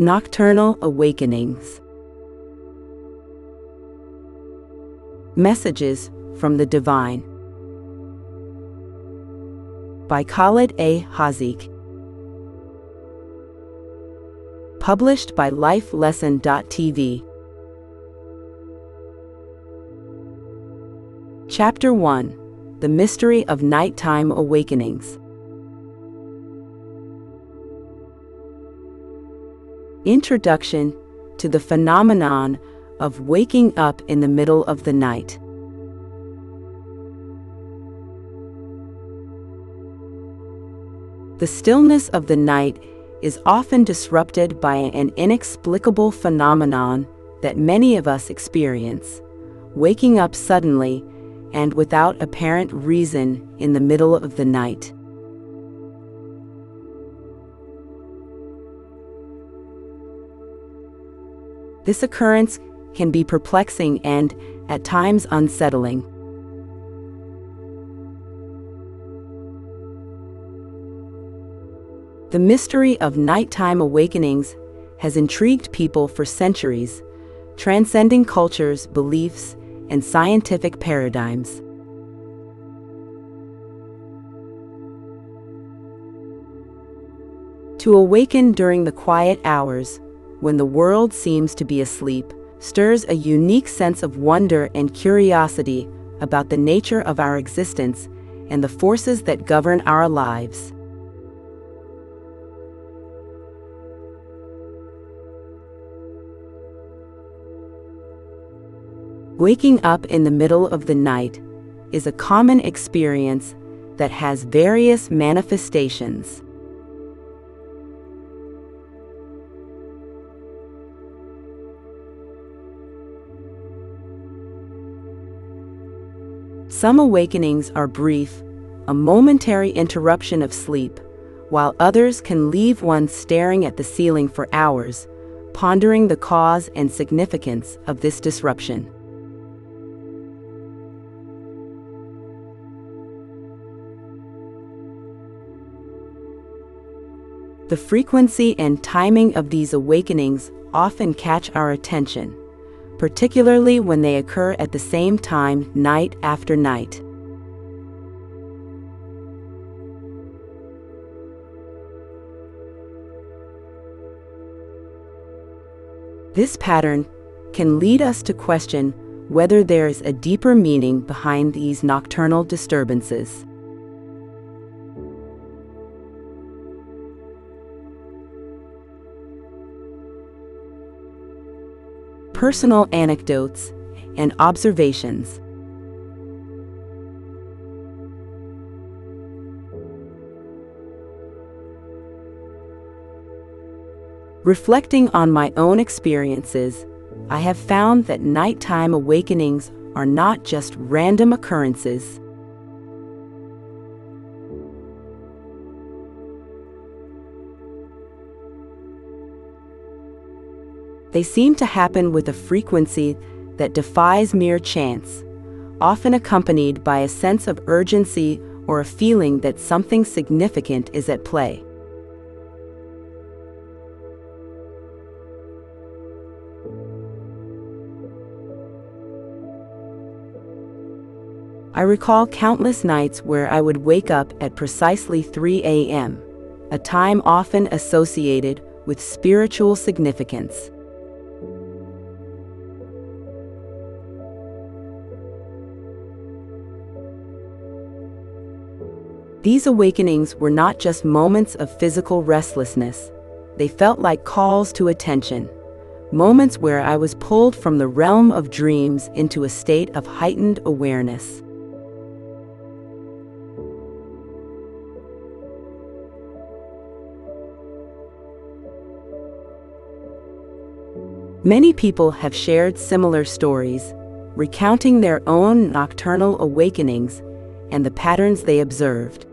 Nocturnal Awakenings. Messages from the Divine. By Khalid A. Haaziq. Published by lifelesson.tv. Chapter 1. The Mystery of Nighttime Awakenings. Introduction to the phenomenon of waking up in the middle of the night. The stillness of the night is often disrupted by an inexplicable phenomenon that many of us experience, waking up suddenly and without apparent reason in the middle of the night. This occurrence can be perplexing and, at times, unsettling. The mystery of nighttime awakenings has intrigued people for centuries, transcending cultures, beliefs, and scientific paradigms. To awaken during the quiet hours, when the world seems to be asleep, stirs a unique sense of wonder and curiosity about the nature of our existence and the forces that govern our lives. Waking up in the middle of the night is a common experience that has various manifestations. Some awakenings are brief, a momentary interruption of sleep, while others can leave one staring at the ceiling for hours, pondering the cause and significance of this disruption. The frequency and timing of these awakenings often catch our attention, particularly when they occur at the same time night after night. This pattern can lead us to question whether there is a deeper meaning behind these nocturnal disturbances. Personal anecdotes and observations. Reflecting on my own experiences, I have found that nighttime awakenings are not just random occurrences. They seem to happen with a frequency that defies mere chance, often accompanied by a sense of urgency or a feeling that something significant is at play. I recall countless nights where I would wake up at precisely 3 a.m., a time often associated with spiritual significance. These awakenings were not just moments of physical restlessness. They felt like calls to attention, moments where I was pulled from the realm of dreams into a state of heightened awareness. Many people have shared similar stories, recounting their own nocturnal awakenings and the patterns they observed.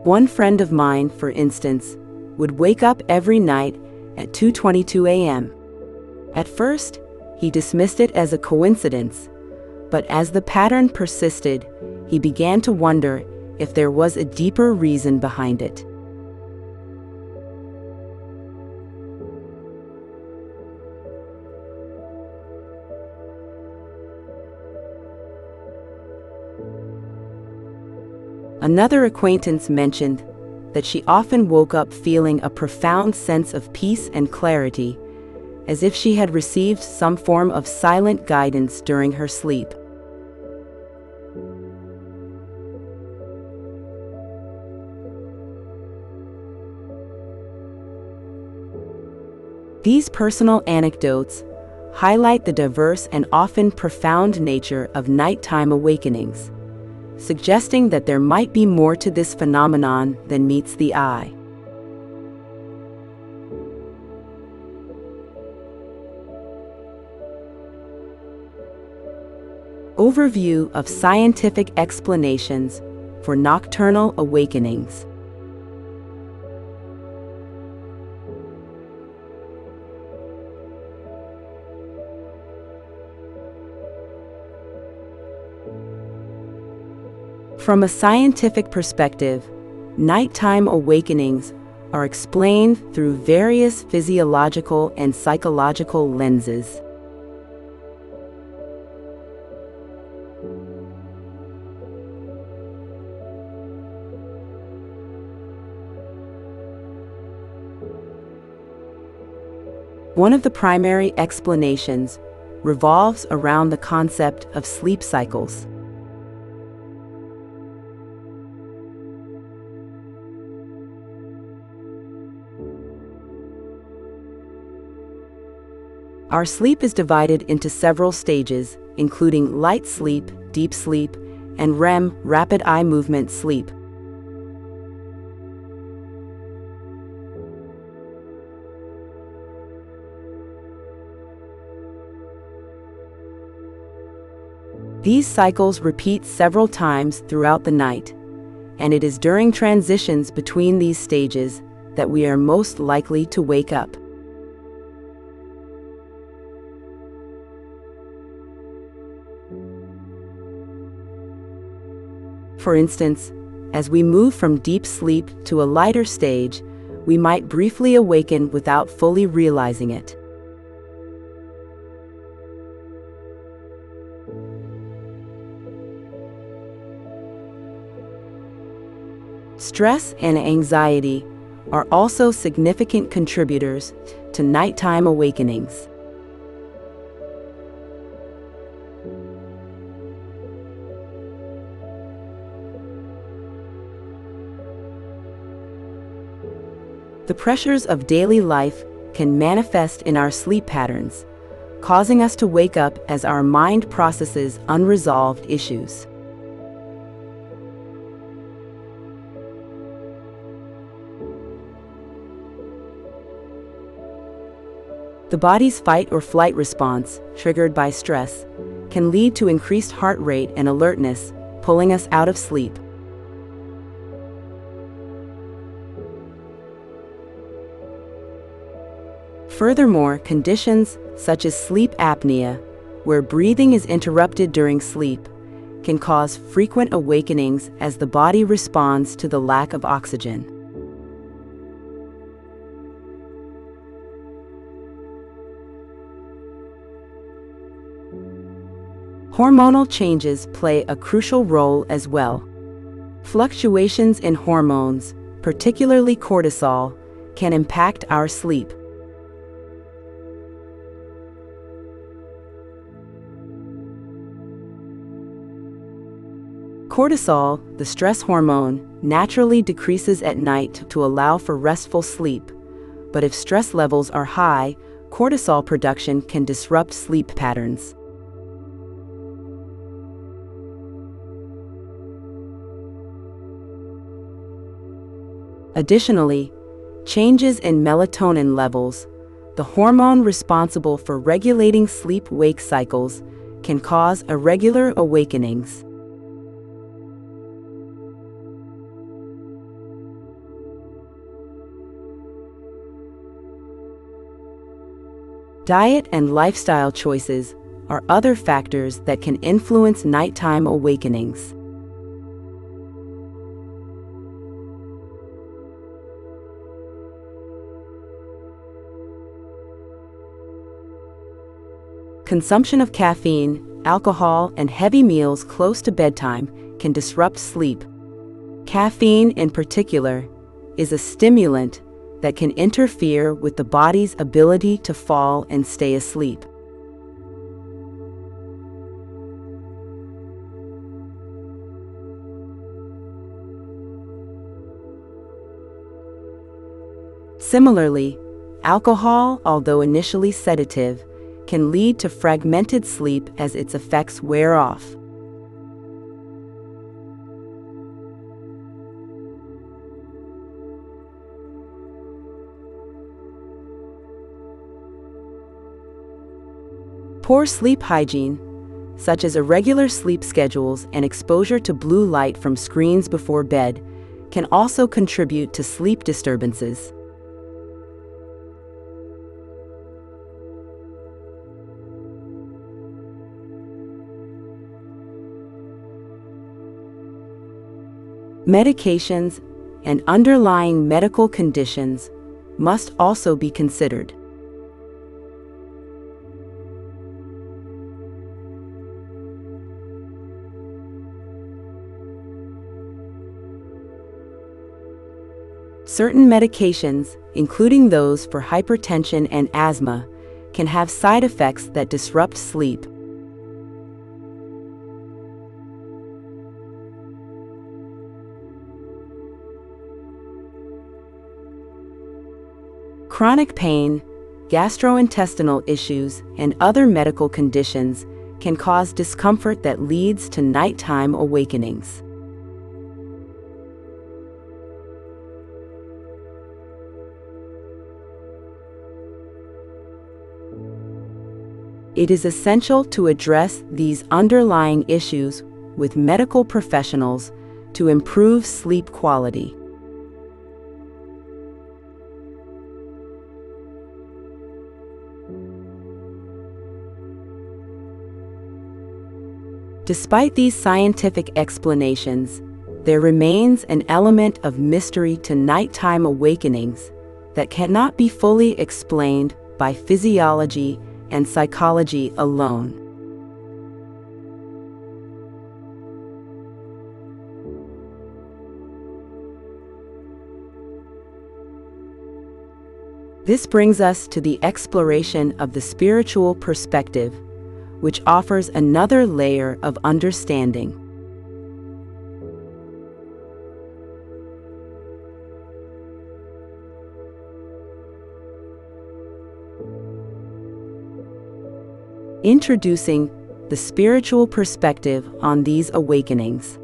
One friend of mine, for instance, would wake up every night at 2:22 a.m. At first, he dismissed it as a coincidence, But as the pattern persisted, he began to wonder if there was a deeper reason behind it. Another acquaintance mentioned that she often woke up feeling a profound sense of peace and clarity, as if she had received some form of silent guidance during her sleep. These personal anecdotes highlight the diverse and often profound nature of nighttime awakenings, suggesting that there might be more to this phenomenon than meets the eye. Overview of scientific explanations for nocturnal awakenings. From a scientific perspective, nighttime awakenings are explained through various physiological and psychological lenses. One of the primary explanations revolves around the concept of sleep cycles. Our sleep is divided into several stages, including light sleep, deep sleep, and REM, rapid eye movement sleep. These cycles repeat several times throughout the night, and it is during transitions between these stages that we are most likely to wake up. For instance, as we move from deep sleep to a lighter stage, we might briefly awaken without fully realizing it. Stress and anxiety are also significant contributors to nighttime awakenings. The pressures of daily life can manifest in our sleep patterns, causing us to wake up as our mind processes unresolved issues. The body's fight or flight response, triggered by stress, can lead to increased heart rate and alertness, pulling us out of sleep. Furthermore, conditions such as sleep apnea, where breathing is interrupted during sleep, can cause frequent awakenings as the body responds to the lack of oxygen. Hormonal changes play a crucial role as well. Fluctuations in hormones, particularly cortisol, can impact our sleep. Cortisol, the stress hormone, naturally decreases at night to allow for restful sleep, but if stress levels are high, cortisol production can disrupt sleep patterns. Additionally, changes in melatonin levels, the hormone responsible for regulating sleep-wake cycles, can cause irregular awakenings. Diet and lifestyle choices are other factors that can influence nighttime awakenings. Consumption of caffeine, alcohol, and heavy meals close to bedtime can disrupt sleep. Caffeine, in particular, is a stimulant that can interfere with the body's ability to fall and stay asleep. Similarly, alcohol, although initially sedative, can lead to fragmented sleep as its effects wear off. Poor sleep hygiene, such as irregular sleep schedules and exposure to blue light from screens before bed, can also contribute to sleep disturbances. Medications and underlying medical conditions must also be considered. Certain medications, including those for hypertension and asthma, can have side effects that disrupt sleep. Chronic pain, gastrointestinal issues, and other medical conditions can cause discomfort that leads to nighttime awakenings. It is essential to address these underlying issues with medical professionals to improve sleep quality. Despite these scientific explanations, there remains an element of mystery to nighttime awakenings that cannot be fully explained by physiology and psychology alone. This brings us to the exploration of the spiritual perspective, which offers another layer of understanding. Introducing the spiritual perspective on these awakenings.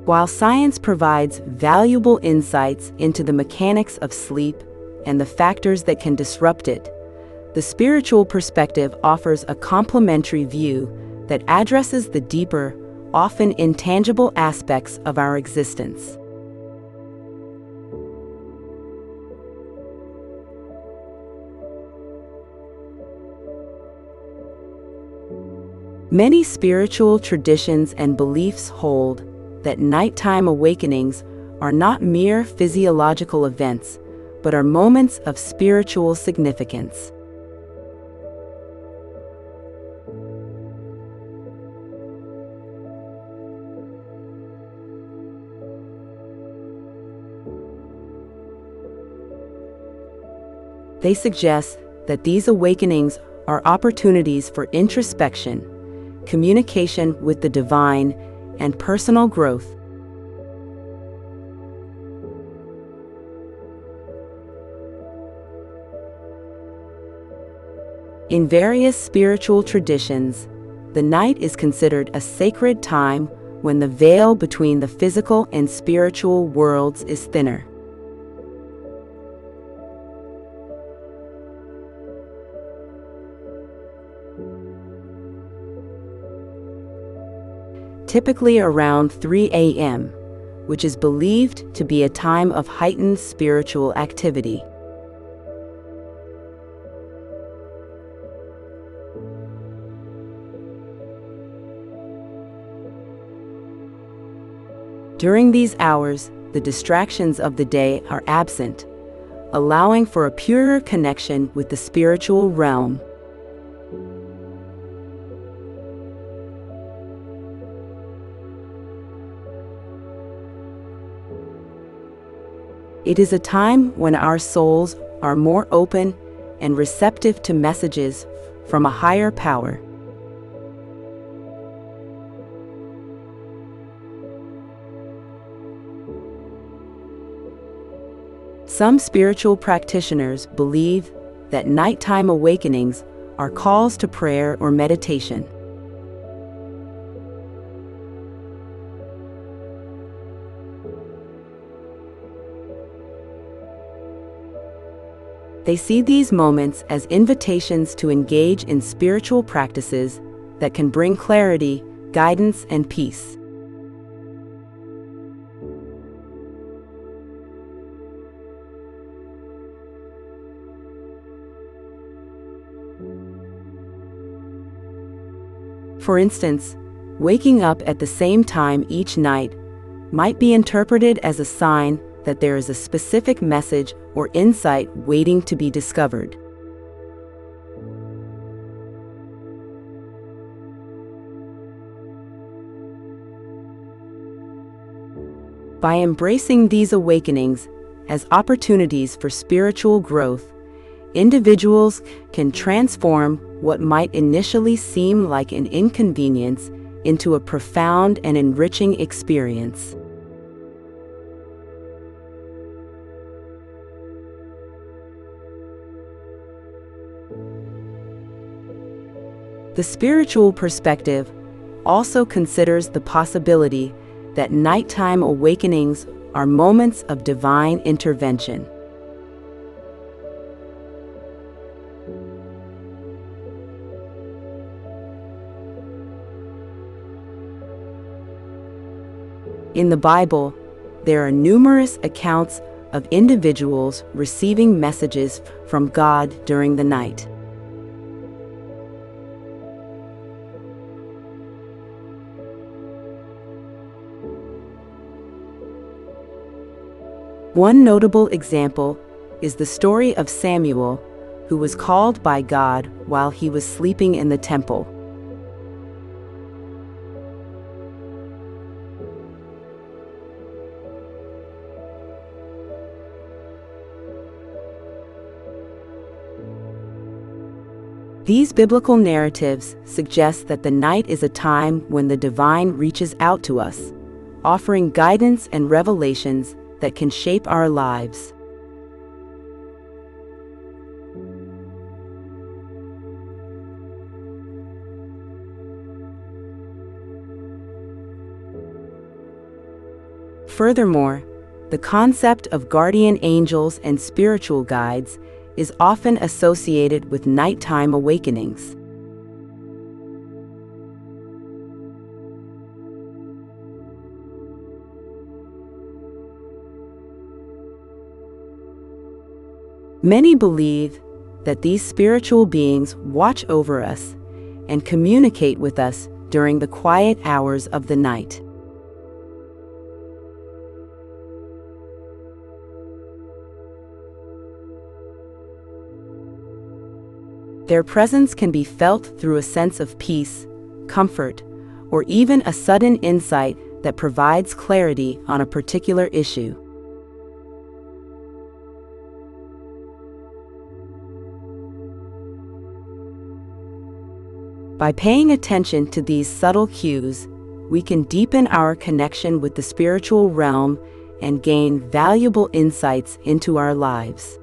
While science provides valuable insights into the mechanics of sleep and the factors that can disrupt it, the spiritual perspective offers a complementary view that addresses the deeper, often intangible aspects of our existence. Many spiritual traditions and beliefs hold that nighttime awakenings are not mere physiological events, but are moments of spiritual significance. They suggest that these awakenings are opportunities for introspection, communication with the divine, and personal growth. In various spiritual traditions, the night is considered a sacred time when the veil between the physical and spiritual worlds is thinner. typically around 3 a.m., which is believed to be a time of heightened spiritual activity. During these hours, the distractions of the day are absent, allowing for a purer connection with the spiritual realm. It is a time when our souls are more open and receptive to messages from a higher power. Some spiritual practitioners believe that nighttime awakenings are calls to prayer or meditation. They see these moments as invitations to engage in spiritual practices that can bring clarity, guidance, and peace. For instance, waking up at the same time each night might be interpreted as a sign that there is a specific message or insight waiting to be discovered. By embracing these awakenings as opportunities for spiritual growth, individuals can transform what might initially seem like an inconvenience into a profound and enriching experience. The spiritual perspective also considers the possibility that nighttime awakenings are moments of divine intervention. In the Bible, there are numerous accounts of individuals receiving messages from God during the night. One notable example is the story of Samuel, who was called by God while he was sleeping in the temple. These biblical narratives suggest that the night is a time when the divine reaches out to us, offering guidance and revelations that can shape our lives. Furthermore, the concept of guardian angels and spiritual guides is often associated with nighttime awakenings. Many believe that these spiritual beings watch over us and communicate with us during the quiet hours of the night. Their presence can be felt through a sense of peace, comfort, or even a sudden insight that provides clarity on a particular issue. By paying attention to these subtle cues, we can deepen our connection with the spiritual realm and gain valuable insights into our lives.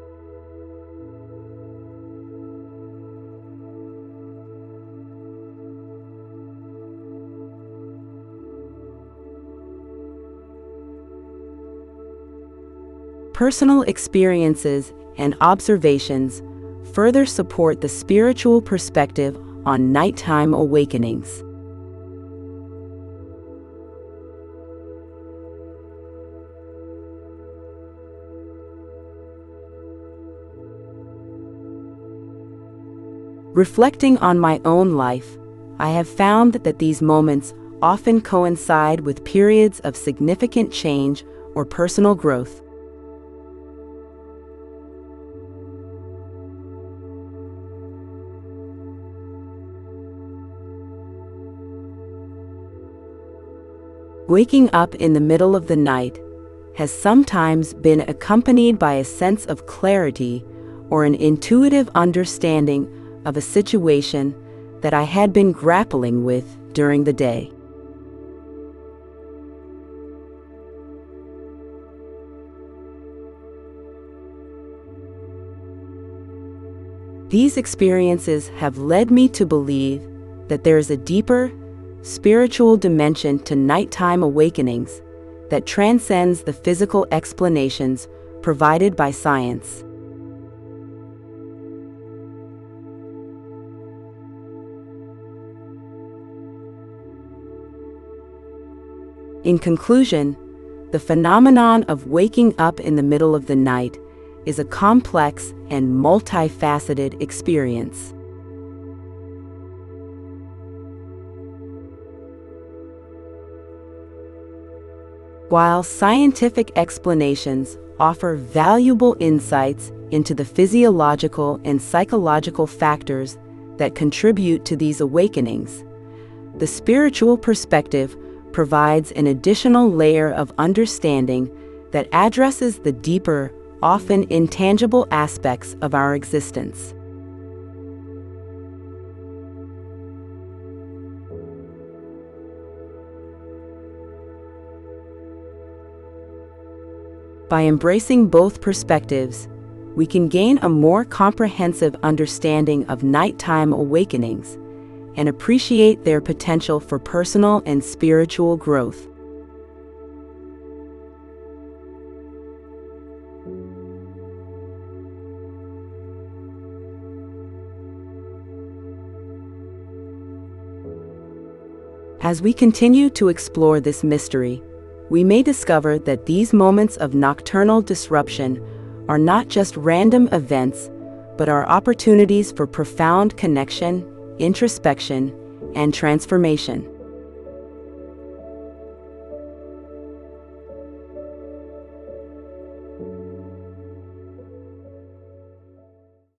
Personal experiences and observations further support the spiritual perspective on nighttime awakenings. Reflecting on my own life, I have found that these moments often coincide with periods of significant change or personal growth. Waking up in the middle of the night has sometimes been accompanied by a sense of clarity or an intuitive understanding of a situation that I had been grappling with during the day. These experiences have led me to believe that there is a deeper, spiritual dimension to nighttime awakenings that transcends the physical explanations provided by science. In conclusion, the phenomenon of waking up in the middle of the night is a complex and multifaceted experience. While scientific explanations offer valuable insights into the physiological and psychological factors that contribute to these awakenings, the spiritual perspective provides an additional layer of understanding that addresses the deeper, often intangible aspects of our existence. By embracing both perspectives, we can gain a more comprehensive understanding of nighttime awakenings and appreciate their potential for personal and spiritual growth. As we continue to explore this mystery, we may discover that these moments of nocturnal disruption are not just random events, but are opportunities for profound connection, introspection, and transformation.